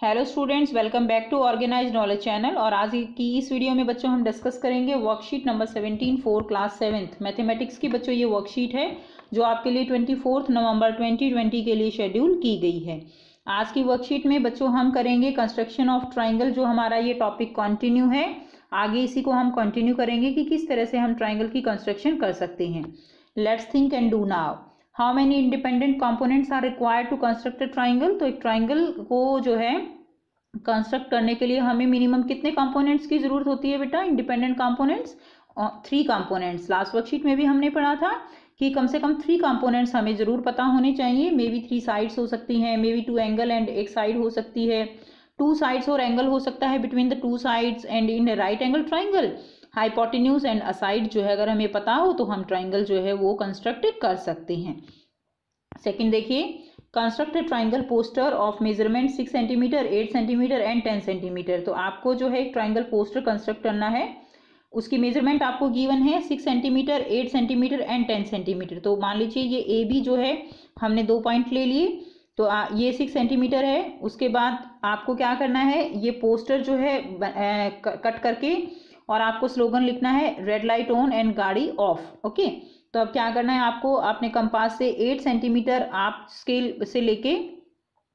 Hello students, welcome back to organised knowledge channel. और आज की इस वीडियो में बच्चों हम डिस्कस करेंगे worksheet number 17 for class 7th mathematics की। बच्चों ये वर्कशीट है जो आपके लिए 24 नवंबर 2020 के लिए शेड्यूल की गई है। आज की वर्कशीट में बच्चों हम करेंगे कंस्ट्रक्शन ऑफ ट्राइंगल, जो हमारा ये टॉपिक कंटिन्यू है। आगे इसी को हम कंटिन्यू करेंगे कि किस तरह से हम ट्राइंगल की कंस्ट्रक्शन कर सकते हैं। Let's think and do now. How many independent components are required to construct a triangle. तो एक ट्राइंगल को जो है कंस्ट्रक्ट करने के लिए हमें मिनिमम कितने कंपोनेंट्स की जरूरत होती है बेटा? Independent components 3 components. Last worksheet में भी हमने पढ़ा था कि कम से कम 3 कंपोनेंट्स हमें जरूर पता होने चाहिए। मे बी 3 साइड्स हो सकती हैं, मे बी 2 एंगल एंड एक साइड हो सकती है, 2 साइड्स और एंगल हो सकता है between the 2 sides and in right angle triangle. Hypotenuse and aside जो है अगर हमें पता हो तो हम ट्राइंगल जो है वो कंस्ट्रक्ट कर सकते हैं। सेकंड देखिए, construct triangle poster of measurement 6 centimetre, 8 centimetre and 10 centimetre. तो आपको जो है एक ट्राइंगल पोस्टर कंस्ट्रक्ट करना है। उसकी मेजरमेंट आपको गिवन है 6 सेंटीमीटर, 8 सेंटीमीटर एंड 10 सेंटीमीटर। तो मान लीजिए ये ए बी जो है हमने 2 पॉइंट ले लिए, तो ये 6 सेंटीमीटर है। उसके बाद आपको क्या करना है, ये पोस्टर जो है कट करके और आपको स्लोगन लिखना है रेड लाइट ऑन एंड गाड़ी ऑफ। ओके, तो अब क्या करना है, आपको अपने कंपास से 8 सेंटीमीटर आप स्केल से लेके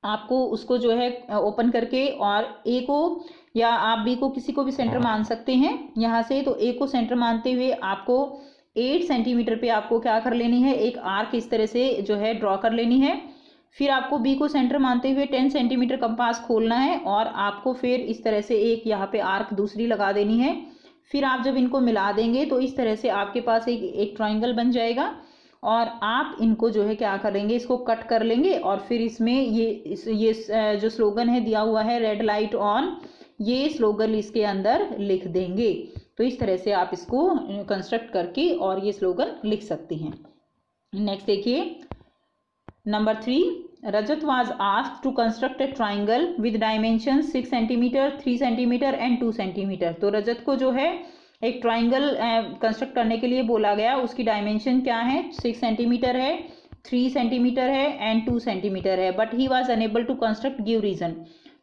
आपको उसको जो है ओपन करके और ए को या आप बी को किसी को भी सेंटर मान सकते हैं यहाँ से। तो ए को सेंटर मानते हुए आपको 8 सेंटीमीटर पे आपको क्या कर लेनी है, एक आर्क इस तरह से जो है ड्रॉ कर लेनी है। फिर आपको बी को सेंटर मानते हुए 10 सेंटीमीटर कंपास खोलना है और आपको फिर इस तरह से एक यहाँ पे आर्क दूसरी लगा देनी है। फिर आप जब इनको मिला देंगे तो इस तरह से आपके पास एक ट्राइंगल बन जाएगा। और आप इनको जो है क्या करेंगे, इसको कट कर लेंगे और फिर इसमें ये जो स्लोगन है दिया हुआ है रेड लाइट ऑन, ये स्लोगन इसके अंदर लिख देंगे। तो इस तरह से आप इसको कंस्ट्रक्ट करके और ये स्लोगन लिख सकते हैं। नेक्स्ट देखिए, number 3, Rajat was asked to construct a triangle with dimensions 6 centimetre, 3 centimetre and 2 centimetre. तो रजत को जो है एक ट्राइंगल कंस्ट्रक्ट करने के लिए बोला गया। उसकी डायमेंशन क्या है, 6 सेंटीमीटर है, 3 सेंटीमीटर है एंड 2 सेंटीमीटर है। But he was unable to construct, give reason.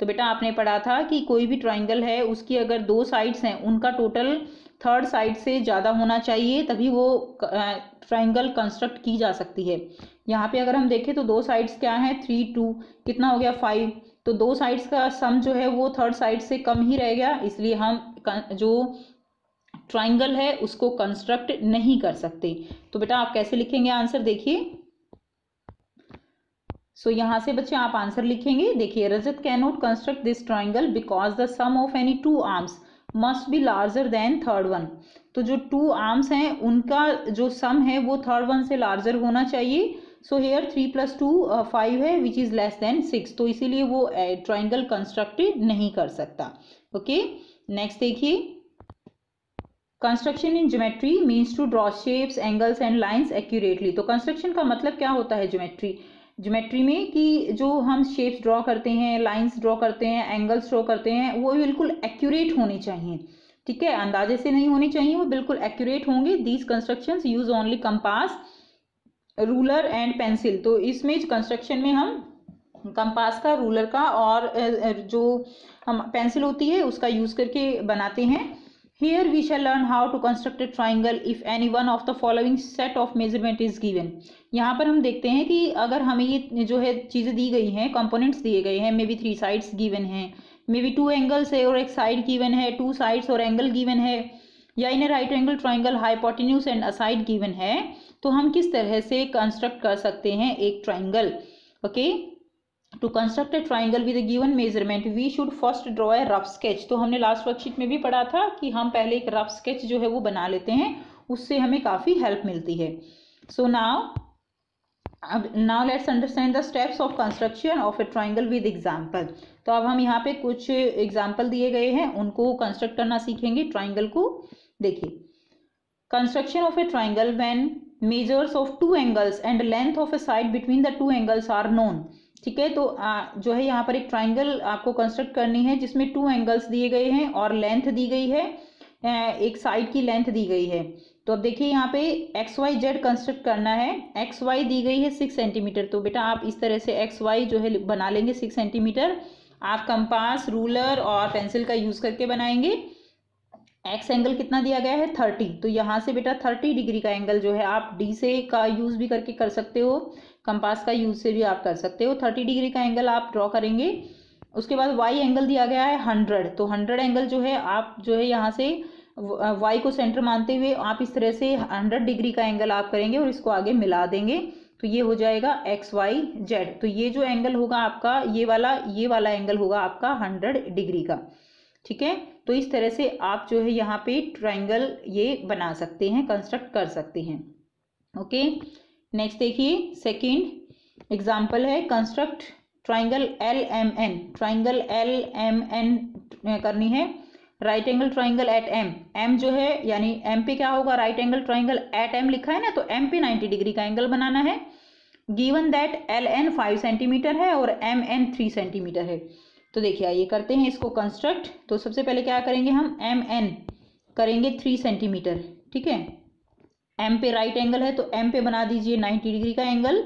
तो बेटा आपने पढ़ा था कि कोई भी ट्राइंगल है उसकी अगर 2 साइड्स हैं उनका टोटल 3rd साइड से ज़्यादा होना चाहिए, तभी वो ट्राइंगल कंस्ट्रक्ट की जा सकती है। यहाँ पे अगर हम देखें तो 2 साइड्स क्या है, 3 2 कितना हो गया 5। तो 2 साइड्स का सम जो है वो 3rd साइड से कम ही रह गया, इसलिए हम जो ट्राइंगल है उसको कंस्ट्रक्ट नहीं कर सकते। तो बेटा आप कैसे लिखेंगे आंसर, देखिए। सो यहाँ से बच्चे आप आंसर लिखेंगे। देखिए, Rajat can not construct this triangle because the sum of any 2 arms must be larger then 3rd one. तो जो 2 आर्म्स हैं उनका जो सम है वो 3rd वन से लार्जर होना चाहिए। सो हेयर 3 + 2 5 है विच इज लेस देन 6। तो इसीलिए वो ट्राइंगल कंस्ट्रक्टेड नहीं कर सकता। ओके, नेक्स्ट देखिए, construction in geometry means to draw shapes, angles and lines accurately. तो कंस्ट्रक्शन का मतलब क्या होता है ज्योमेट्री में, कि जो हम शेप्स ड्रॉ करते हैं, लाइंस ड्रॉ करते हैं, एंगल्स ड्रॉ करते हैं, वो बिल्कुल एक्यूरेट होने चाहिए। ठीक है, अंदाजे से नहीं होने चाहिए, वो बिल्कुल एक्यूरेट होंगे। These constructions use only compass, ruler and pencil. तो इसमें कंस्ट्रक्शन में हम कंपास का, रूलर का और जो हम पेंसिल होती है उसका यूज करके बनाते हैं। Here we shall learn how to construct a triangle if any one of the following set of measurement is given। यहाँ पर हम देखते हैं कि अगर हमें ये जो है चीज़ें दी गई हैं, कंपोनेंट्स दिए गए हैं, मे बी 3 साइड्स गिवन हैं, मे बी 2 एंगल्स है और एक साइड गिवन है, 2 साइड्स और एंगल गिवन है, या in a right angle triangle hypotenuse and a side given है, तो हम किस तरह से कंस्ट्रक्ट कर सकते हैं एक triangle. Okay, to construct a triangle with given measurement we should first draw a rough sketch. तो हमने लास्ट वर्कशीट में भी पढ़ा था कि हम पहले एक रफ स्केच जो है वो बना लेते हैं, उससे हमें काफ़ी हेल्प मिलती है। So now let's understand the steps of construction of a triangle with example. तो अब हम यहाँ पे कुछ एग्जाम्पल दिए गए हैं, उनको कंस्ट्रक्ट करना सीखेंगे ट्राइंगल को। देखिए, construction of a triangle when measures of 2 angles and length of a side between the 2 angles are known. ठीक है, तो जो है यहाँ पर एक ट्राइंगल आपको कंस्ट्रक्ट करनी है जिसमें 2 एंगल्स दिए गए हैं और लेंथ दी गई है, एक साइड की लेंथ दी गई है। तो अब देखिए यहाँ पे XYZ कंस्ट्रक्ट करना है। XY दी गई है 6 सेंटीमीटर। तो बेटा आप इस तरह से XY जो है बना लेंगे 6 सेंटीमीटर आप कंपास, रूलर और पेंसिल का यूज़ करके बनाएंगे। एक्स एंगल कितना दिया गया है 30, तो यहाँ से बेटा 30 डिग्री का एंगल जो है आप डी से का यूज़ भी करके कर सकते हो, कंपास का यूज़ से भी आप कर सकते हो। 30 डिग्री का एंगल आप ड्रॉ करेंगे। उसके बाद वाई एंगल दिया गया है 100, तो 100 एंगल जो है आप जो है यहाँ से वाई को सेंटर मानते हुए आप इस तरह से 100 डिग्री का एंगल आप करेंगे और इसको आगे मिला देंगे, तो ये हो जाएगा एक्स वाई जेड। तो ये जो एंगल होगा आपका ये वाला एंगल होगा आपका 100 डिग्री का। ठीक है, तो इस तरह से आप जो है यहाँ पे ट्राइंगल ये बना सकते हैं, कंस्ट्रक्ट कर सकते हैं। ओके, नेक्स्ट देखिए सेकंड एग्जांपल है construct triangle L M N. Triangle L M N करनी है। Right angle triangle at M, M जो है यानी एम पे क्या होगा, right angle triangle at M लिखा है ना, तो एम पे 90 डिग्री का एंगल बनाना है। Given that L N 5 centimetre है और एम एन 3 सेंटीमीटर है। तो देखिए आइए करते हैं इसको कंस्ट्रक्ट। तो सबसे पहले क्या करेंगे हम, एम एन करेंगे 3 सेंटीमीटर। ठीक है, एम पे राइट एंगल है तो एम पे बना दीजिए 90 डिग्री का एंगल।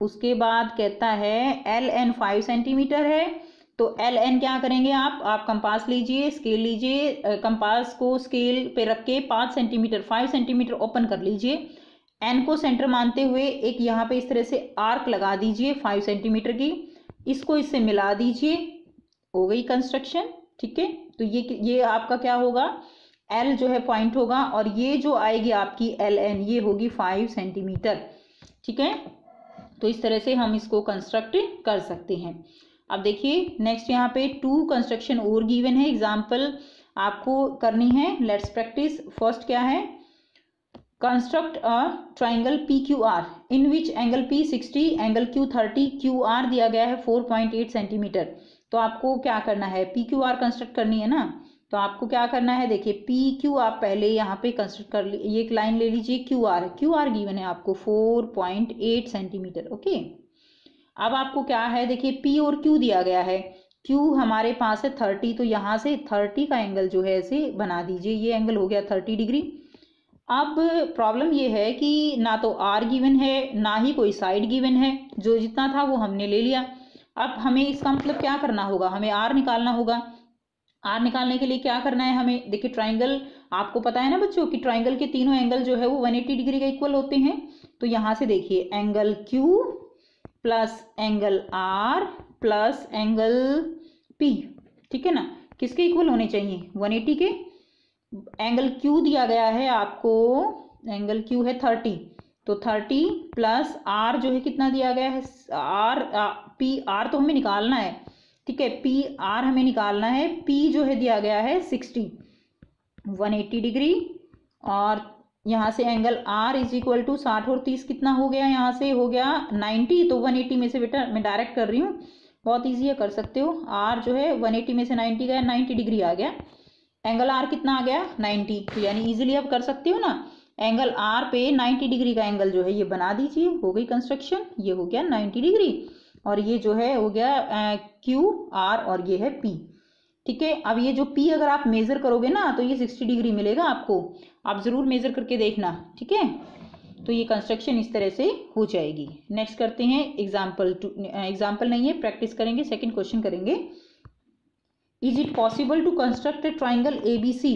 उसके बाद कहता है एल एन 5 सेंटीमीटर है, तो एल एन क्या करेंगे आप कंपास लीजिए, स्केल लीजिए, कंपास को स्केल पे रख के 5 सेंटीमीटर 5 सेंटीमीटर ओपन कर लीजिए। एन को सेंटर मानते हुए एक यहाँ पे इस तरह से आर्क लगा दीजिए 5 सेंटीमीटर की, इसको इससे मिला दीजिए, हो गई कंस्ट्रक्शन। ठीक है, तो ये आपका क्या होगा, एल जो है पॉइंट होगा और ये जो आएगी आपकी एल एन ये होगी 5 सेंटीमीटर। ठीक है, तो इस तरह से हम इसको कंस्ट्रक्ट कर सकते हैं। अब देखिए नेक्स्ट यहाँ पे 2 कंस्ट्रक्शन और गिवन है, एग्जाम्पल आपको करनी है। Let's practice. फर्स्ट क्या है, construct a triangle P Q R in which angle P 60 angle Q 30, Q R दिया गया है 4.8 सेंटीमीटर। तो आपको क्या करना है, पी क्यू आर कंस्ट्रक्ट करनी है ना, तो आपको क्या करना है, देखिए पी क्यू आप पहले यहाँ पे कंस्ट्रक्ट कर ली, ये एक लाइन ले लीजिए, क्यू आर गिवन है आपको 4.8 सेंटीमीटर। ओके, अब आपको क्या है, देखिए पी और क्यू दिया गया है, क्यू हमारे पास है 30, तो यहाँ से 30 का एंगल जो है ऐसे बना दीजिए, ये एंगल हो गया 30 डिग्री। अब प्रॉब्लम ये है कि ना तो आर गिवन है ना ही कोई साइड गिवन है, जो जितना था वो हमने ले लिया। अब हमें इसका मतलब क्या करना होगा, हमें आर निकालना होगा। आर निकालने के लिए क्या करना है हमें, देखिए ट्राइंगल आपको पता है ना बच्चों कि ट्राइंगल के तीनों एंगल जो है वो 180 डिग्री का इक्वल होते हैं। तो यहाँ से देखिए angle Q plus angle R plus angle P, ठीक है ना, किसके इक्वल होने चाहिए, 180 के। एंगल क्यू दिया गया है आपको, एंगल क्यू है 30, तो 30 प्लस आर जो है कितना दिया गया है, आर पी आर तो हमें निकालना है, ठीक है, पी आर हमें निकालना है। पी जो है दिया गया है 60 180 डिग्री, और यहाँ से angle R is equal to 60 और 30 कितना हो गया, यहाँ से हो गया 90, तो 180 में से बेटा मैं डायरेक्ट कर रही हूँ, बहुत ईजी है, कर सकते हो। आर जो है 180 में से 90 गया, 90 डिग्री आ गया, एंगल आर कितना आ गया 90, तो यानी इजीली अब कर सकते हो ना, एंगल आर पे 90 डिग्री का एंगल जो है ये बना दीजिए, हो गई कंस्ट्रक्शन, ये हो गया 90 डिग्री, और ये जो है हो गया क्यू आर और ये है पी। ठीक है, अब ये जो पी अगर आप मेजर करोगे ना तो ये 60 डिग्री मिलेगा आपको, आप जरूर मेजर करके देखना। ठीक है, तो ये कंस्ट्रक्शन इस तरह से हो जाएगी। नेक्स्ट करते हैं एग्जाम्पल एग्जाम्पल नहीं है, प्रैक्टिस करेंगे, सेकंड क्वेश्चन करेंगे। Is it possible to construct a triangle ABC,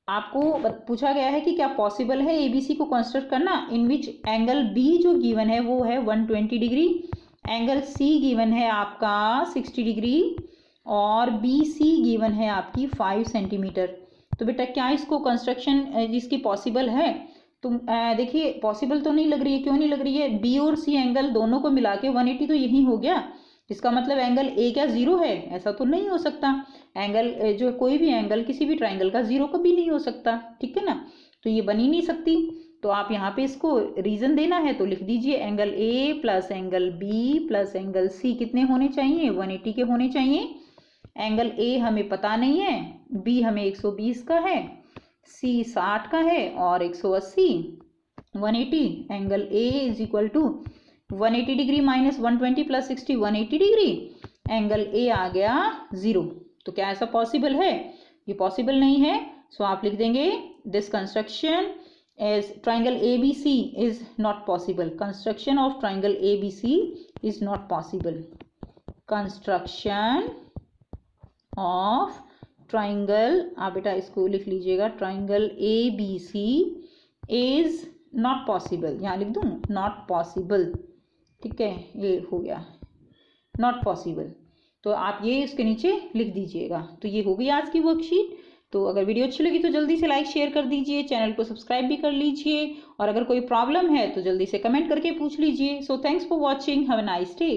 आपको पूछा गया है कि क्या पॉसिबल है ABC को कंस्ट्रक्ट करना, इन विच एंगल B जो गिवन है वो है 120 डिग्री, एंगल C गिवन है आपका 60 डिग्री और BC गिवन है आपकी 5 सेंटीमीटर। तो बेटा क्या इसको कंस्ट्रक्शन जिसकी पॉसिबल है, तो देखिए पॉसिबल तो नहीं लग रही है, क्यों नहीं लग रही है, B और C एंगल दोनों को मिला के 180 तो यही हो गया, इसका मतलब एंगल A क्या 0 है, ऐसा तो नहीं हो सकता, एंगल जो कोई भी एंगल किसी भी ट्राइंगल का 0 कभी नहीं हो सकता, ठीक है ना, तो ये बन ही नहीं सकती। तो आप यहाँ पे इसको रीजन देना है तो लिख दीजिए angle A plus angle B plus angle C कितने होने चाहिए, 180 के होने चाहिए। एंगल A हमें पता नहीं है, B हमें 120 का है, C 60 का है और 180 180, angle A is equal to 180 degree minus 120 plus 60 180 degree, angle A आ गया 0। तो क्या ऐसा पॉसिबल है, ये पॉसिबल नहीं है, सो आप लिख देंगे this construction as triangle ABC is not possible, construction of triangle ABC is not possible, construction of triangle, आप बेटा इसको लिख लीजिएगा, triangle ABC is not possible, यहाँ लिख दूँ नॉट पॉसिबल, ठीक है, ये हो गया नॉट पॉसिबल, तो आप ये इसके नीचे लिख दीजिएगा। तो ये हो गई आज की वर्कशीट। तो अगर वीडियो अच्छी लगी तो जल्दी से लाइक शेयर कर दीजिए, चैनल को सब्सक्राइब भी कर लीजिए, और अगर कोई प्रॉब्लम है तो जल्दी से कमेंट करके पूछ लीजिए। So thanks for watching, have a nice day.